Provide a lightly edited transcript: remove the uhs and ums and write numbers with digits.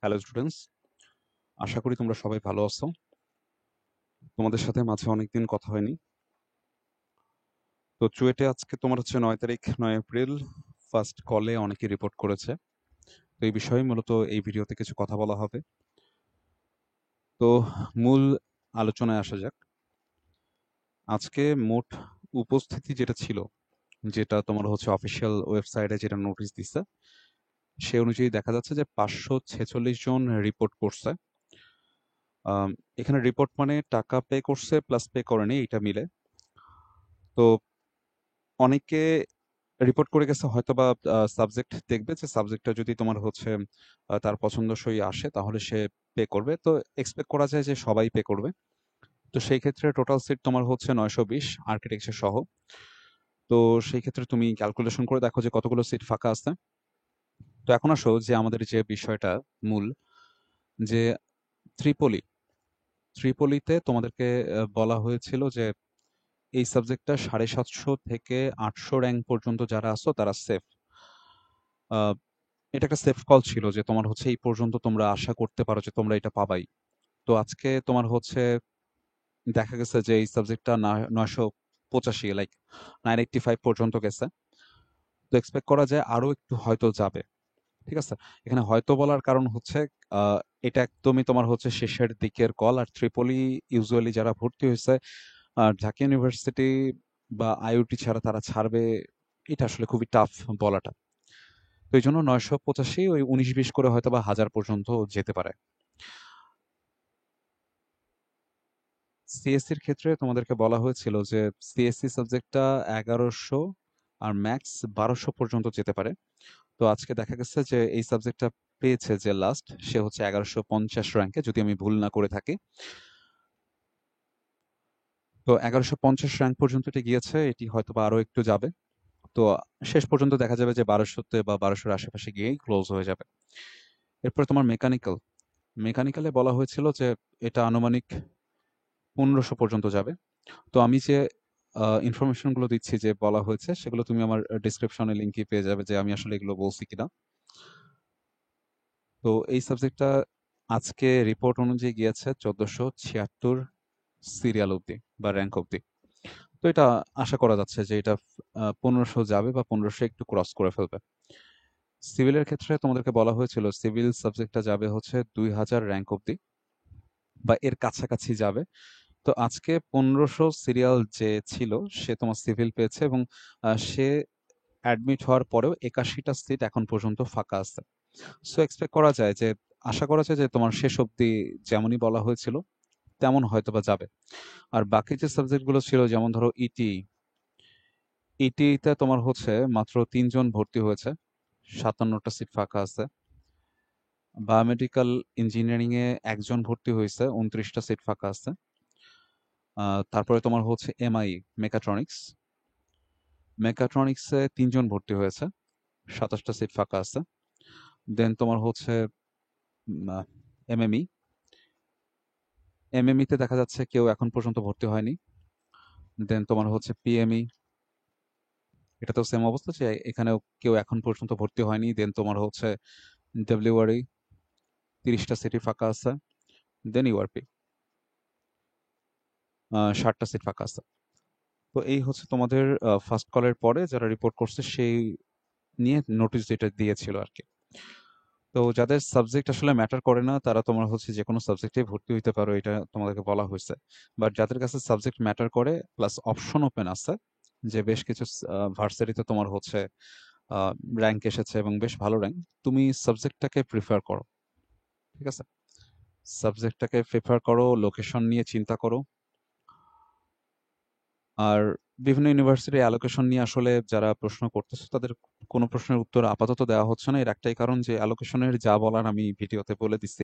Hello students, আশা করি তোমরা সবাই ভালো আছো। তোমাদের সাথে মাঝে অনেকদিন কথা হয়নি। তো চুয়েটে আজকে তোমার হচ্ছে 9 তারিখ, 9 এপ্রিল ফার্স্ট কলে অনেকে রিপোর্ট করেছে। তো এই বিষয়ে মূলত এই ভিডিওতে কিছু কথা বলা হবে। তো মূল আলোচনায় আসা যাক। আজকে মোট উপস্থিতি যেটা ছিল, যেটা তোমার হচ্ছে অফিসিয়াল ওয়েবসাইটে যেটা নোটিশ দিচ্ছে, সে অনুযায়ী দেখা যাচ্ছে যে 546 জন রিপোর্ট করছে। এখানে রিপোর্ট মানে টাকা পে করছে প্লাস পে করেনি, এটা মিলে। তো অনেকে রিপোর্ট করে গেছে, হয়তোবা সাবজেক্ট দেখবে যে সাবজেক্টটা যদি তোমার হচ্ছে তার পছন্দসই আসে তাহলে সে পে করবে। তো এক্সপেক্ট করা যায় যে সবাই পে করবে। তো সেই ক্ষেত্রে টোটাল সিট তোমার হচ্ছে 920 আর্কিটেকচার সহ। তো সেই ক্ষেত্রে তুমি ক্যালকুলেশন করে দেখো যে কতগুলো সিট ফাঁকা আছে। তো এখন আসো যে আমাদের যে বিষয়টা মূল, যে ত্রিপলি ত্রিপলিতে তোমাদেরকে বলা হয়েছিল যে এই সাবজেক্টটা 750 থেকে 800 র্যাঙ্ক পর্যন্ত যারা আসো তারা সেফ। এটা একটা সেফ কল ছিল যে তোমার হচ্ছে এই পর্যন্ত তোমরা আশা করতে পারো যে তোমরা এটা পাবাই। তো আজকে তোমার হচ্ছে দেখা গেছে যে এই সাবজেক্টটা 985 লাইক 985 পর্যন্ত গেছে। তো এক্সপেক্ট করা যায় আরো একটু হয়তো যাবে। ঠিক আছে, এখানে হয়তো বলার কারণ হচ্ছে আহ, এটা একদমই তোমার হচ্ছে শেষের দিকের কল। আর ত্রিপলি ইউজুয়ালি যারা ভর্তি হয়েছে ঢাকা ইউনিভার্সিটি বা আইইউটি ছাড়া তারা ছাড়বে, এটা আসলে খুবই টাফ বলাটা। তো এই জন্য 985 ওই 19-20 করে হয়তো বা 1000 পর্যন্ত যেতে পারে। সিএসসির ক্ষেত্রে তোমাদেরকে বলা হয়েছিল যে সিএসসি সাবজেক্টটা 1100 আর ম্যাক্স 1200 পর্যন্ত যেতে পারে। তো আজকে দেখা গেছে যে এই সাবজেক্টটা পেয়েছে যে লাস্ট, সে হচ্ছে 1150 র্যাঙ্কে, যদি আমি ভুল না করে থাকি। তো 1150 র্যাঙ্ক পর্যন্ত এটি গিয়েছে, এটি হয়তো বা আরো একটু যাবে। তো শেষ পর্যন্ত দেখা যাবে যে 1200-তে বা 1200-র আশেপাশে গিয়েই ক্লোজ হয়ে যাবে। এরপরে তোমার মেকানিক্যালে বলা হয়েছিল যে এটা আনুমানিক 1500 পর্যন্ত যাবে। তো আমি যে ইনফরমেশন গুলো দিচ্ছি যে বলা হয়েছে, সেগুলো তুমি আমার ডিসক্রিপশনে লিঙ্কে পেয়ে যাবে যে আমি আসলে এগুলো বলছি কিনা। তো এই সাবজেক্টটা আজকে রিপোর্ট অনুযায়ী গিয়েছে 1476 সিরিয়াল অবধি বা র্যাঙ্ক অবধি। তো এটা আশা করা যাচ্ছে যে এটা 1500 যাবে বা 1500 একটু ক্রস করে ফেলবে। সিভিলের ক্ষেত্রে তোমাদেরকে বলা হয়েছিল সিভিল সাবজেক্টটা যাবে হচ্ছে 2000 র্যাঙ্ক অবধি বা এর কাছাকাছি যাবে। তো আজকে 1500 সিরিয়াল যে ছিল, সে তোমার সিভিল পেয়েছে এবং সে অ্যাডমিট হওয়ার পরেও 81টা সিট এখন পর্যন্ত ফাঁকা আছে। সো এক্সপেক্ট করা যায় যে, আশা করা যায় যে তোমার শেষ অবধি যেমনই বলা হয়েছিল তেমন হয়তোবা যাবে। আর বাকি যে সাবজেক্টগুলো ছিল, যেমন ধরো ইটিতে তোমার হচ্ছে মাত্র 3 জন ভর্তি হয়েছে, 57টা সিট ফাঁকা আছে। বায়োমেডিক্যাল ইঞ্জিনিয়ারিং এ 1 জন ভর্তি হয়েছে, 29টা সিট ফাঁকা আছে। তারপরে তোমার হচ্ছে এমআই মেকাট্রনিক্স মেকাট্রনিক্সে 3 জন ভর্তি হয়েছে, 27টা সিট ফাঁকা আছে। দেন তোমার হচ্ছে এমএমই এমএমই তে দেখা যাচ্ছে কেউ এখন পর্যন্ত ভর্তি হয়নি। দেন তোমার হচ্ছে পিএমই, এটাতেও সেম অবস্থা যে এখানেও কেউ এখন পর্যন্ত ভর্তি হয়নি। দেন তোমার হচ্ছে ডব্লিউআরই, 30টা সিটি ফাঁকা আছে। দেন ইউআরপি, 60টা সিট ফাঁকা আছে। তো এই হচ্ছে তোমাদের ফার্স্ট কলের পরে যারা রিপোর্ট করছে সেই নিয়ে নোটিশ যেটা দিয়েছিল আর কি। তো যাদের সাবজেক্ট আসলে ম্যাটার করে না তারা তোমার হচ্ছে যে কোনো সাবজেক্টে ভর্তি হইতে পারো, এটা তোমাদেরকে বলা হয়েছে। বাট যাদের কাছে সাবজেক্ট ম্যাটার করে প্লাস অপশন ওপেন আছে, যে বেশ কিছু ভার্সিটিতে তোমার হচ্ছে র্যাঙ্ক এসেছে এবং বেশ ভালো র্যাঙ্ক, তুমি সাবজেক্টটাকে প্রিফার করো। ঠিক আছে, সাবজেক্টটাকে প্রিফার করো, লোকেশন নিয়ে চিন্তা করো। আর বিভিন্ন ইউনিভার্সিটি অ্যালোকেশন নিয়ে আসলে যারা প্রশ্ন করতেছে তাদের কোনো প্রশ্নের উত্তর আপাতত দেওয়া হচ্ছে না, এর একটাই কারণ যে অ্যালোকেশনের যা বলার আমি ভিডিওতে বলে দিচ্ছি।